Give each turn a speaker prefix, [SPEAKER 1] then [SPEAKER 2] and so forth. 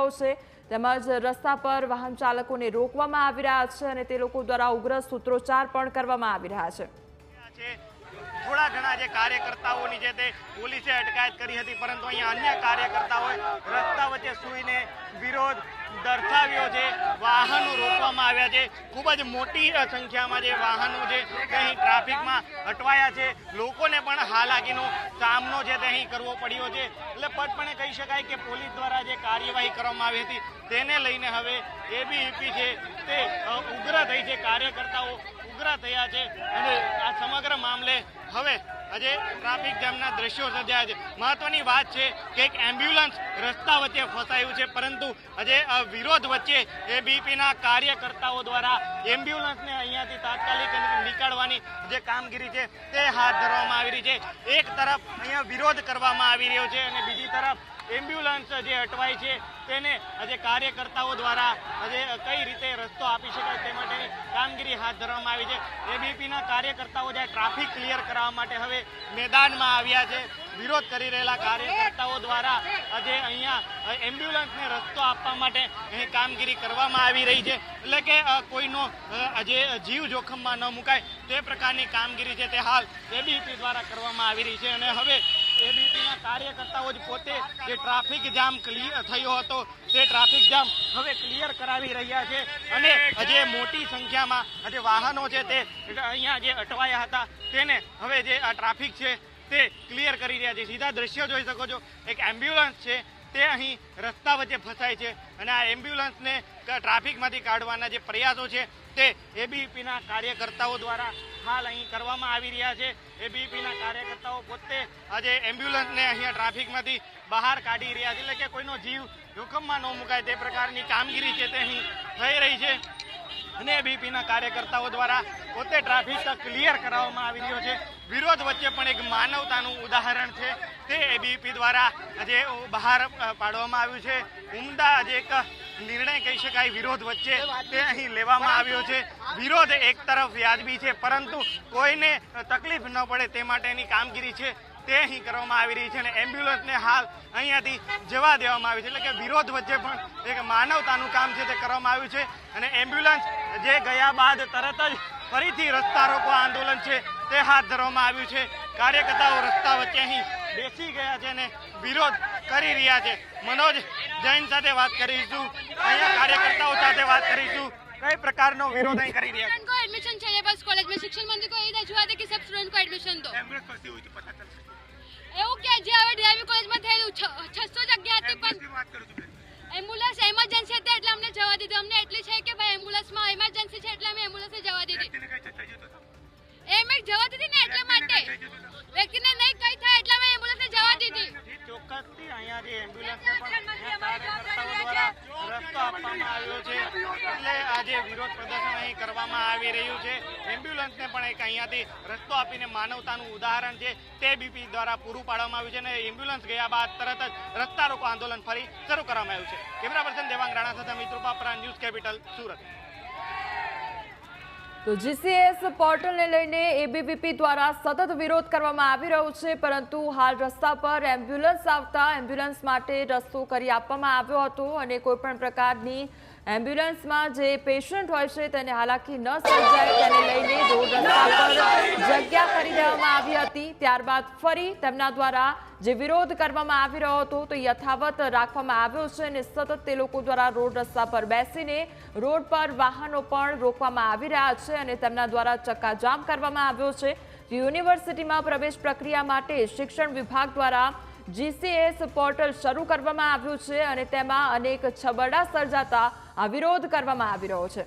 [SPEAKER 1] રહ્યો છે, તેમજ રસ્તા પર વાહન ચાલકોને રોકવામાં આવી રહ્યા છે અને તે લોકો દ્વારા ઉગ્ર સૂત્રોચ્ચાર પણ કરવામાં આવી રહ્યા છે।
[SPEAKER 2] થોડા ઘણા જે કાર્યકર્તાઓની જે તે પોલીસે અટકાયત કરી હતી, પરંતુ અહીંયા અન્ય કાર્યકર્તાઓએ રસ્તા વચ્ચે સૂઈને વિરોધ દર્શાવ્યો છે। વાહનો રોકવામાં આવ્યા છે। ખૂબ જ મોટી સંખ્યામાં જે વાહનો છે તે અહીં ટ્રાફિકમાં અટવાયા છે। લોકોને પણ હાલાકીનો સામનો છે તે અહીં કરવો પડ્યો છે। એટલે પટપણે કહી શકાય કે પોલીસ દ્વારા જે કાર્યવાહી કરવામાં આવી હતી તેને લઈને હવે એબીવીપી છે તે ઉગ્ર થઈ છે। કાર્યકર્તાઓ ઉગ્ર થયા છે અને આ સમગ્ર મામલે હવે આજે ટ્રાફિક જામના દ્રશ્યો સર્જાયા છે। મહત્વની વાત છે કે એક એમ્બ્યુલન્સ રસ્તા વચ્ચે ફસાયું છે, પરંતુ આજે વિરોધ વચ્ચે એબીવીપીના કાર્યકર્તાઓ દ્વારા એમ્બ્યુલન્સને અહીંયાથી તાત્કાલિક નીકાળવાની જે કામગીરી છે તે હાથ ધરવામાં આવી રહી છે। એક તરફ અહીંયા વિરોધ કરવામાં આવી રહ્યો છે અને બીજી તરફ એમ્બ્યુલન્સ જે અટવાઈ છે તેને આજે કાર્યકર્તાઓ દ્વારા આજે કઈ રીતે રસ્તો આપી શકાય તે માટેની કામગીરી હાથ ધરવામાં આવી છે। એબીવીપીના કાર્યકર્તાઓ જે ટ્રાફિક ક્લિયર કરવા માટે હવે મેદાનમાં આવ્યા છે। વિરોધ કરી રહેલા કાર્યકર્તાઓ દ્વારા આજે અહીંયા એમ્બ્યુલન્સને રસ્તો આપવા માટે અહીં કામગીરી કરવામાં આવી રહી છે। એટલે કે કોઈનો આજે જીવ જોખમમાં ન મુકાય તે પ્રકારની કામગીરી છે તે હાલ એબીવીપી દ્વારા કરવામાં આવી રહી છે અને હવે એબીવીપીના કાર્યકર્તાઓ જ પોતે જે ટ્રાફિક જામ થયો હતો તે ટ્રાફિક જામ હવે ક્લિયર કરાવી રહ્યા છે અને જે મોટી સંખ્યામાં જે વાહનો છે તે અહીંયા જે અટવાયા હતા તેને હવે જે આ ટ્રાફિક છે તે ક્લિયર કરી રહ્યા છે। સીધા દ્રશ્યો જોઈ શકો છો, એક એમ્બ્યુલન્સ છે તે અહીં રસ્તા વચ્ચે ફસાય છે અને આ એમ્બ્યુલન્સને ટ્રાફિકમાંથી કાઢવાના જે પ્રયાસો છે તે એબીવીપીના કાર્યકર્તાઓ દ્વારા હાલ અહીં કરવામાં આવી રહ્યા છે। એબીવીપીના કાર્યકર્તાઓ પોતે આજે એમ્બ્યુલન્સને અહીંયા ટ્રાફિકમાંથી બહાર કાઢી રહ્યા છે, એટલે કે કોઈનો જીવ જોખમમાં ન મુકાય તે પ્રકારની કામગીરી છે તે અહીં થઈ રહી છે અને એબીવીપીના કાર્યકર્તાઓ દ્વારા પોતે ટ્રાફિક ક્લિયર કરાવવામાં આવી રહ્યો છે। વિરોધ વચ્ચે પણ એક માનવતાનું ઉદાહરણ છે તે એબીવીપી દ્વારા આજે બહાર પાડવામાં આવ્યું છે। ઉમદા આજે એક નિર્ણય કહી શકાય વિરોધ વચ્ચે તે અહીં લેવામાં આવ્યો છે। વિરોધ એક તરફ વ્યાજબી છે, પરંતુ કોઈને તકલીફ ન પડે તે માટેની કામગીરી છે તે અહીં કરવામાં આવી રહી છે અને એમ્બ્યુલન્સને હાલ અહીંયાથી જવા દેવામાં આવી છે। એટલે કે વિરોધ વચ્ચે પણ એક માનવતાનું કામ છે તે કરવામાં આવ્યું છે અને એમ્બ્યુલન્સ જે ગયા બાદ તરત જ ફરીથી રસ્તા રોકો આંદોલન છે તે હાથ ધરવામાં આવ્યું છે। કાર્યકર્તાઓ રસ્તા વચ્ચે અહીં બેસી ગયા છે અને વિરોધ કરી રહ્યા છે। મનોજ જૈન સાથે વાત કરીશું, અહીંયા કાર્યકર્તાઓ સાથે વાત કરીશું, કઈ પ્રकारનો વિરોધ અહીં કરી રહ્યા
[SPEAKER 3] को एडमिशन चाहिए बस कॉलेज में। शिक्षण मंत्री को यही रजूआत है कि सब स्टूडेंट को एडमिशन दो।
[SPEAKER 2] એમ્બ્યુલન્સ ફસી હોય તો પતા ચલશે
[SPEAKER 3] એવું કે જે હવે ડીઆઈવી કોલેજમાં થયેલું 600 જગ્યા હતી પણ
[SPEAKER 2] વાત કરું છું
[SPEAKER 3] એમ્બ્યુલન્સ ઇમરજન્સી હતી એટલે અમને જવા દીધી। અમને એટલી છે કે ભાઈ એમ્બ્યુલન્સમાં ઇમરજન્સી છે એટલે અમે એમ્બ્યુલન્સને જવા દીધી। એમ એક જવા દીધી ને એટલા માટે વ્યક્તિને નહીં કઈ થાય એટલે અમે એમ્બ્યુલન્સને જવા દીધી।
[SPEAKER 2] ચોક્કસથી અહીંયા જે એમ્બ્યુલન્સને પણ કાર્યકર્તાઓ દ્વારા રસ્તો આપવામાં આવ્યો છે, એટલે આજે વિરોધ પ્રદર્શન અહીં કરવામાં આવી રહ્યું છે। એમ્બ્યુલન્સને પણ એક અહીંયાથી રસ્તો આપીને માનવતાનું ઉદાહરણ છે તે એબીવીપી દ્વારા પૂરું પાડવામાં આવ્યું છે અને એમ્બ્યુલન્સ ગયા બાદ તરત જ રસ્તા રોકો આંદોલન ફરી શરૂ કરવામાં આવ્યું છે। કેમેરા પર્સન દેવાંગ રાણા સાથે અમિત રૂપાપરા, ન્યૂઝ કેપિટલ, સુરત।
[SPEAKER 1] તો જીસીએસ પોર્ટલને લઈને એબીવીપી દ્વારા સતત વિરોધ કરવામાં આવી રહ્યો છે, પરંતુ હાલ રસ્તા પર એમ્બ્યુલન્સ આવતા એમ્બ્યુલન્સ માટે રસ્તો કરી આપવામાં આવ્યો હતો અને કોઈપણ પ્રકારની એમ્બ્યુલન્સમાં જે પેશન્ટ હોય છે તેને હાલાકી ન સર્જાય તેને લઈને રોડ રસ્તા પર જગ્યા કરી દેવામાં આવી હતી। ત્યારબાદ ફરી તેમના દ્વારા જે વિરોધ કરવામાં આવી રહ્યો હતો તો યથાવત રાખવામાં આવ્યો છે અને સતત તે લોકો દ્વારા રોડ રસ્તા પર બેસીને રોડ પર વાહનો પણ રોકવામાં આવી રહ્યા છે અને તેમના દ્વારા ચક્કાજામ કરવામાં આવ્યો છે। યુનિવર્સિટીમાં પ્રવેશ પ્રક્રિયા માટે શિક્ષણ વિભાગ દ્વારા જીસીએસ પોર્ટલ શરૂ કરવામાં આવ્યું છે અને તેમાં અનેક છબરડા સર્જાતા આ વિરોધ કરવામાં આવી રહ્યો છે।